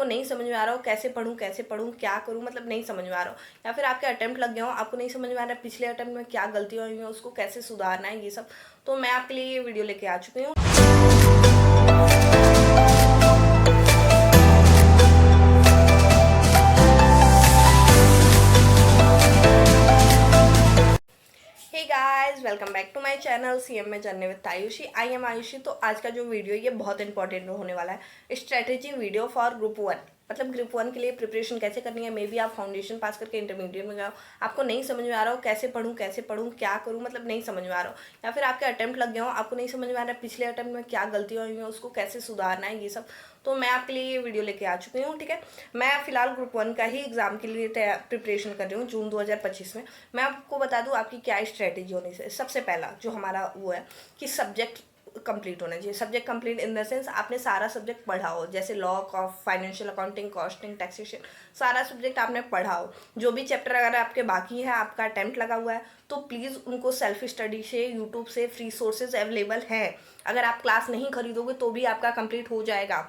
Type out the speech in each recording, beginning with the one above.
आपको नहीं समझ में आ रहा हो कैसे पढ़ूँ क्या करूँ, मतलब नहीं समझ में आ रहा हो, या फिर आपके अटेम्प्ट लग गए हो आपको नहीं समझ में आ रहा है पिछले अटेम्प्ट में क्या गलतियाँ हुई हैं उसको कैसे सुधारना है ये सब, तो मैं आपके लिए ये वीडियो लेके आ चुकी हूँ। Hey guys, welcome back to my channel CM में journey with Ayushi. I am Ayushi. तो आज का जो वीडियो ये बहुत इंपॉर्टेंट होने वाला है, स्ट्रेटेजी वीडियो फॉर ग्रुप 1। मतलब ग्रुप 1 के लिए प्रिपरेशन कैसे करनी है। मे बी आप फाउंडेशन पास करके इंटरमीडिएट में गए हो, आपको नहीं समझ में आ रहा हो कैसे पढ़ूँ क्या करूँ, मतलब नहीं समझ में आ रहा हो, या फिर आपके अटेम्प्ट लग गए हो आपको नहीं समझ में आ रहा है पिछले अटेम्प्ट में क्या गलतियाँ हुई हैं उसको कैसे सुधारना है ये सब, तो मैं आपके लिए ये वीडियो लेके आ चुकी हूँ। ठीक है, मैं फिलहाल ग्रुप 1 का ही एग्जाम के लिए प्रिपरेशन कर रही हूँ जून 2025 में। मैं आपको बता दूँ आपकी क्या स्ट्रेटेजी होनी चाहिए। सबसे पहला जो हमारा वो है कि सब्जेक्ट कंप्लीट होना चाहिए। Subject complete in the sense आपने सारा सब्जेक्ट पढ़ा हो, जैसे law, financial accounting, costing, taxation, सारा सब्जेक्ट आपने पढ़ा हो। जो भी चैप्टर अगर आपके बाकी है, आपका अटेम्प्ट लगा हुआ है, तो प्लीज़ उनको सेल्फ स्टडी से यूट्यूब से फ्री सोर्सेज अवेलेबल हैं। अगर आप क्लास नहीं खरीदोगे तो भी आपका कंप्लीट हो जाएगा,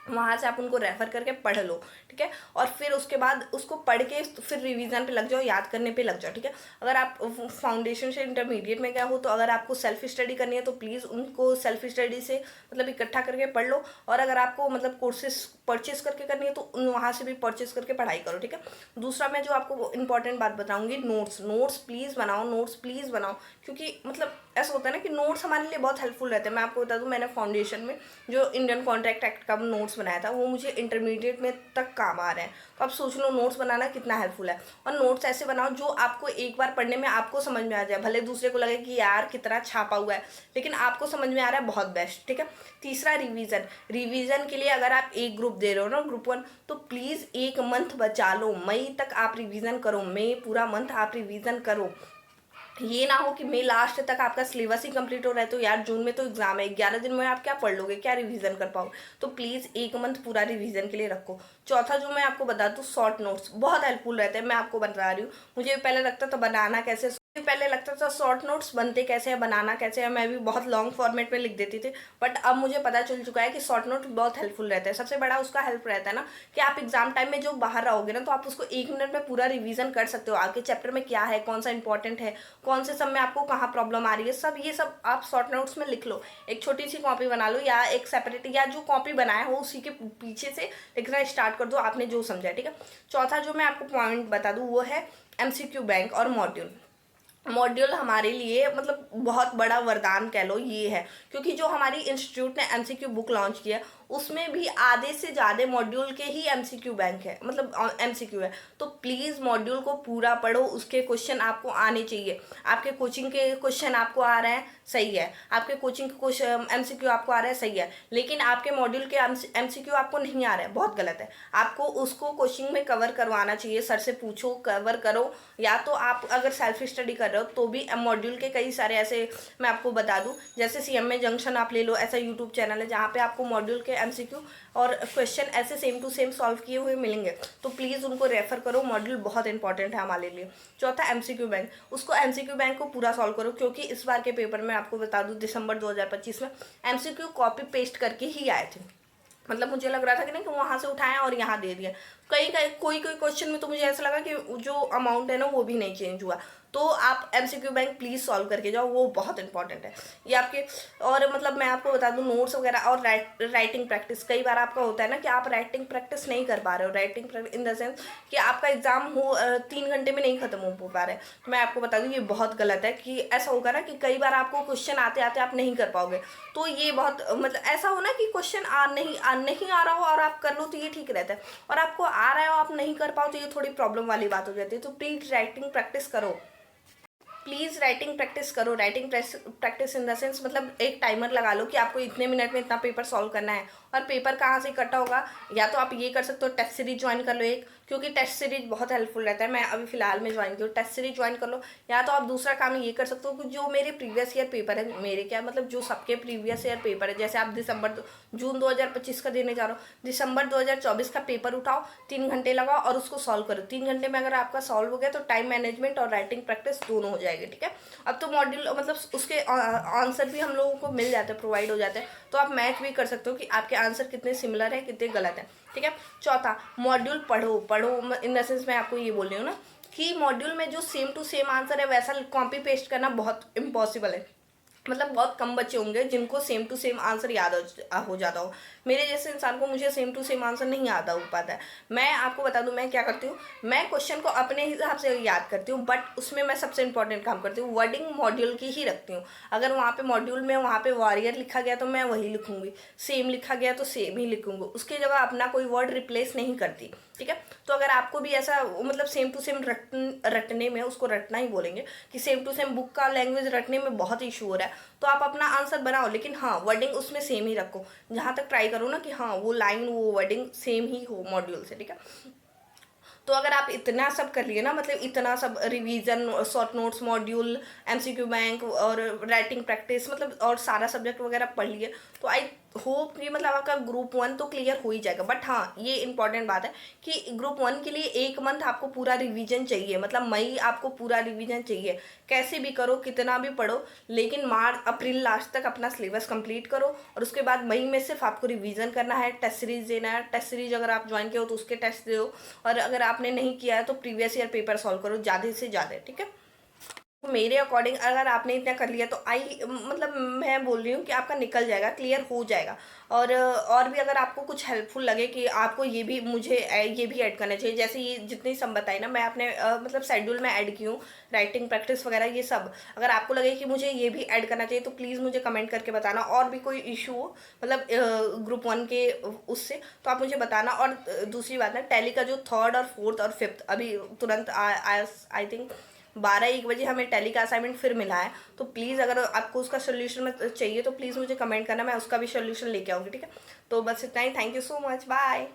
वहाँ से आप उनको रेफ़र करके पढ़ लो। ठीक है, और फिर उसके बाद उसको पढ़ के फिर रिवीजन पे लग जाओ, याद करने पे लग जाओ। ठीक है, अगर आप फाउंडेशन से इंटरमीडिएट में गए हो तो अगर आपको सेल्फ स्टडी करनी है तो प्लीज़ उनको सेल्फ स्टडी से मतलब इकट्ठा करके पढ़ लो। और अगर आपको मतलब कोर्सेज परचेस करके करनी है तो वहाँ से भी परचेस करके पढ़ाई करो। ठीक है, दूसरा मैं जो आपको इंपॉर्टेंट बात बताऊँगी, नोट्स प्लीज़ बनाओ, क्योंकि मतलब ऐसा होता है ना कि नोट्स हमारे लिए बहुत हेल्पफुल रहते हैं। मैं आपको बता दूं, मैंने फाउंडेशन में जो इंडियन कॉन्ट्रैक्ट एक्ट का नोट्स बनाया था वो मुझे इंटरमीडिएट में तक काम आ रहे हैं। तो आप सोच लो नोट्स बनाना कितना हेल्पफुल है। और नोट्स ऐसे बनाओ जो आपको एक बार पढ़ने में आपको समझ में आ जाए, भले दूसरे को लगे कि यार कितना छापा हुआ है, लेकिन आपको समझ में आ रहा है, बहुत बेस्ट। ठीक है, तीसरा रिवीजन के लिए अगर आप एक ग्रुप दे रहे हो ना, ग्रुप 1, तो प्लीज़ एक मंथ बचा लो, मई तक आप रिवीजन करो, मई पूरा मंथ आप रिवीजन करो। ये ना हो कि मई लास्ट तक आपका सिलेबस ही कंप्लीट हो रहा है तो यार जून में तो एग्जाम है, 11 दिन में आप क्या पढ़ लोगे, क्या रिवीजन कर पाओगे। तो प्लीज़ एक मंथ पूरा रिवीजन के लिए रखो। चौथा जो मैं आपको बता दूँ, शॉर्ट नोट्स बहुत हेल्पफुल रहते हैं। मैं आपको बता रही हूँ, मुझे पहले लगता था बनाना कैसे, पहले लगता था शॉर्ट नोट्स बनते कैसे हैं, बनाना कैसे है, मैं भी बहुत लॉन्ग फॉर्मेट में लिख देती थी। बट अब मुझे पता चल चुका है कि शॉर्ट नोट बहुत हेल्पफुल रहता है। सबसे बड़ा उसका हेल्प रहता है ना कि आप एग्जाम टाइम में जो बाहर रहोगे ना तो आप उसको 1 मिनट में पूरा रिवीजन कर सकते हो। आपके चैप्टर में क्या है, कौन सा इंपॉर्टेंट है, कौन से सब में आपको कहाँ प्रॉब्लम आ रही है, सब ये सब आप शॉर्ट नोट्स में लिख लो। एक छोटी सी कॉपी बना लो या एक सेपरेट, या जो कॉपी बनाया हो उसी के पीछे से लिखना स्टार्ट कर दो, आपने जो समझा। ठीक है, चौथा जो मैं आपको पॉइंट बता दूँ वो है MCQ बैंक और मॉड्यूल हमारे लिए मतलब बहुत बड़ा वरदान कह लो ये है, क्योंकि जो हमारी इंस्टीट्यूट ने MCQ बुक लॉन्च किया है उसमें भी आधे से ज़्यादा मॉड्यूल के ही MCQ बैंक है, मतलब MCQ है। तो प्लीज़ मॉड्यूल को पूरा पढ़ो, उसके क्वेश्चन आपको आने चाहिए। आपके कोचिंग के क्वेश्चन आपको आ रहे हैं, सही है, आपके कोचिंग के क्वेश्चन MCQ आपको आ रहा है, सही है, लेकिन आपके मॉड्यूल के MCQ आपको नहीं आ रहा है, बहुत गलत है। आपको उसको कोचिंग में कवर करवाना चाहिए, सर से पूछो, कवर करो। या तो आप अगर सेल्फ स्टडी कर रहे हो तो भी मॉड्यूल के कई सारे ऐसे मैं आपको बता दूं, जैसे CMA जंक्शन आप ले लो, ऐसा यूट्यूब चैनल है जहाँ पे आपको मॉड्यूल के MCQ और क्वेश्चन ऐसे सेम टू सेम सॉल्व किए हुए मिलेंगे। तो प्लीज़ उनको रेफर करो, मॉड्यूल बहुत इंपॉर्टेंट है हमारे लिए। चौथा MCQ बैंक, उसको MCQ बैंक को पूरा सॉल्व करो, क्योंकि इस बार के पेपर में आपको बता दूँ दिसंबर 2025 में MCQ कॉपी पेस्ट करके ही आए थे। मतलब मुझे लग रहा था कि नहीं कि वहाँ से उठाया और यहाँ दे दिया। कोई क्वेश्चन में तो मुझे ऐसा लगा कि जो अमाउंट है ना वो भी नहीं चेंज हुआ। तो आप MCQ बैंक प्लीज़ सॉल्व करके जाओ, वो बहुत इंपॉर्टेंट है ये आपके। और मतलब मैं आपको बता दूं नोट्स वगैरह और राइटिंग प्रैक्टिस, कई बार आपका होता है ना कि आप राइटिंग प्रैक्टिस नहीं कर पा रहे हो। Writing practice in the sense कि आपका एग्जाम हो 3 घंटे में नहीं खत्म हो पा रहा है। तो मैं आपको बता दूं ये बहुत गलत है कि ऐसा होगा ना कि कई बार आपको क्वेश्चन आते आते आप नहीं कर पाओगे। तो ये बहुत मतलब ऐसा हो ना कि क्वेश्चन नहीं आ रहा हो और आप कर लो तो ये ठीक रहता है, और आपको आ रहा है आप नहीं कर पाओ तो ये थोड़ी प्रॉब्लम वाली बात हो जाती है। तो प्लीज राइटिंग प्रैक्टिस करो, प्लीज़ राइटिंग प्रैक्टिस करो। Writing practice in the sense मतलब एक टाइमर लगा लो कि आपको इतने मिनट में इतना पेपर सॉल्व करना है। और पेपर कहाँ से इकट्ठा होगा, या तो आप ये कर सकते हो टेस्ट सीरीज ज्वाइन कर लो एक, क्योंकि टेस्ट सीरीज बहुत हेल्पफुल रहता है। मैं अभी फिलहाल में ज्वाइन की हूँ, टेस्ट सीरीज ज्वाइन कर लो। या तो आप दूसरा काम ये कर सकते हो कि जो मेरे प्रीवियस ईयर पेपर है, मेरे क्या मतलब जो सबके प्रीवियस ईयर पेपर है, जैसे आप जून 2025 का देने जा रहे हो, दिसंबर 2024 का पेपर उठाओ, 3 घंटे लगाओ और उसको सॉल्व करो। 3 घंटे में अगर आपका सॉल्व हो गया तो टाइम मैनेजमेंट और राइटिंग प्रैक्टिस दोनों हो जाएगी। ठीक है, अब तो मॉड्यूल मतलब उसके आंसर भी हम लोगों को मिल जाते हैं, प्रोवाइड हो जाते हैं, तो आप मैच भी कर सकते हो कि आपके आंसर कितने सिमिलर है, कितने गलत है, ठीक है। चौथा, मॉड्यूल पढ़ो इन द सेंस मैं आपको ये बोल रही हूँ ना कि मॉड्यूल में जो सेम टू सेम आंसर है वैसा कॉपी पेस्ट करना बहुत इम्पॉसिबल है। मतलब बहुत कम बच्चे होंगे जिनको सेम टू सेम आंसर याद हो जाता हो। मेरे जैसे इंसान को मुझे सेम टू सेम आंसर नहीं याद हो पाता है। मैं आपको बता दूं मैं क्या करती हूँ, मैं क्वेश्चन को अपने हिसाब से याद करती हूँ, बट उसमें मैं सबसे इंपॉर्टेंट काम करती हूँ, वर्डिंग मॉड्यूल की ही रखती हूँ। अगर वहाँ पे मॉड्यूल में वहाँ पे वॉरियर लिखा गया तो मैं वही लिखूंगी, सेम लिखा गया तो सेम ही लिखूंगी, उसकी जगह अपना कोई वर्ड रिप्लेस नहीं करती, ठीक है। तो अगर आपको भी ऐसा मतलब सेम टू सेम रटने में, उसको रटना ही बोलेंगे कि सेम टू सेम बुक का लैंग्वेज रटने में बहुत इशू हो रहा है, तो आप अपना आंसर बनाओ, लेकिन हाँ वर्डिंग उसमें सेम ही रखो। जहाँ तक ट्राई करो ना कि हाँ वो लाइन वो वर्डिंग सेम ही हो मॉड्यूल से, ठीक है। तो अगर आप इतना सब कर लिए ना, मतलब इतना सब revision, short notes module, MCQ bank और राइटिंग प्रैक्टिस, मतलब और सारा सब्जेक्ट वगैरह पढ़ लिए, तो आई होप कि मतलब आपका ग्रुप 1 तो क्लियर हो ही जाएगा। बट हाँ ये इंपॉर्टेंट बात है कि ग्रुप 1 के लिए 1 मंथ आपको पूरा रिवीजन चाहिए, मतलब मई आपको पूरा रिवीजन चाहिए। कैसे भी करो, कितना भी पढ़ो, लेकिन मार्च अप्रैल लास्ट तक अपना सिलेबस कंप्लीट करो, और उसके बाद मई में सिर्फ आपको रिवीजन करना है, टेस्ट सीरीज देना है। टेस्ट सीरीज अगर आप ज्वाइन किए हो तो उसके टेस्ट दो, और अगर आपने नहीं किया है तो प्रीवियस ईयर पेपर सॉल्व करो ज़्यादा से ज़्यादा, ठीक है। तो मेरे अकॉर्डिंग अगर आपने इतना कर लिया तो मतलब मैं बोल रही हूँ कि आपका निकल जाएगा, क्लियर हो जाएगा। और भी अगर आपको कुछ हेल्पफुल लगे कि आपको ये भी मुझे ये भी ऐड करना चाहिए, जैसे ये जितनी सब बताई ना मैं अपने मतलब शेड्यूल में ऐड की हूँ, राइटिंग प्रैक्टिस वगैरह ये सब, अगर आपको लगे कि मुझे ये भी ऐड करना चाहिए तो प्लीज़ मुझे कमेंट करके बताना। और भी कोई इशू हो मतलब ग्रुप 1 के उससे तो आप मुझे बताना। और दूसरी बात है, टैली का जो 3rd और 4th और 5th अभी तुरंत आई थिंक 12-1 बजे हमें टैली का असाइनमेंट फिर मिला है, तो प्लीज़ अगर आपको उसका सोल्यूशन में चाहिए तो प्लीज़ मुझे कमेंट करना, मैं उसका भी सोल्यूशन लेके आऊँगी, ठीक है। तो बस इतना ही, thank you so much, bye.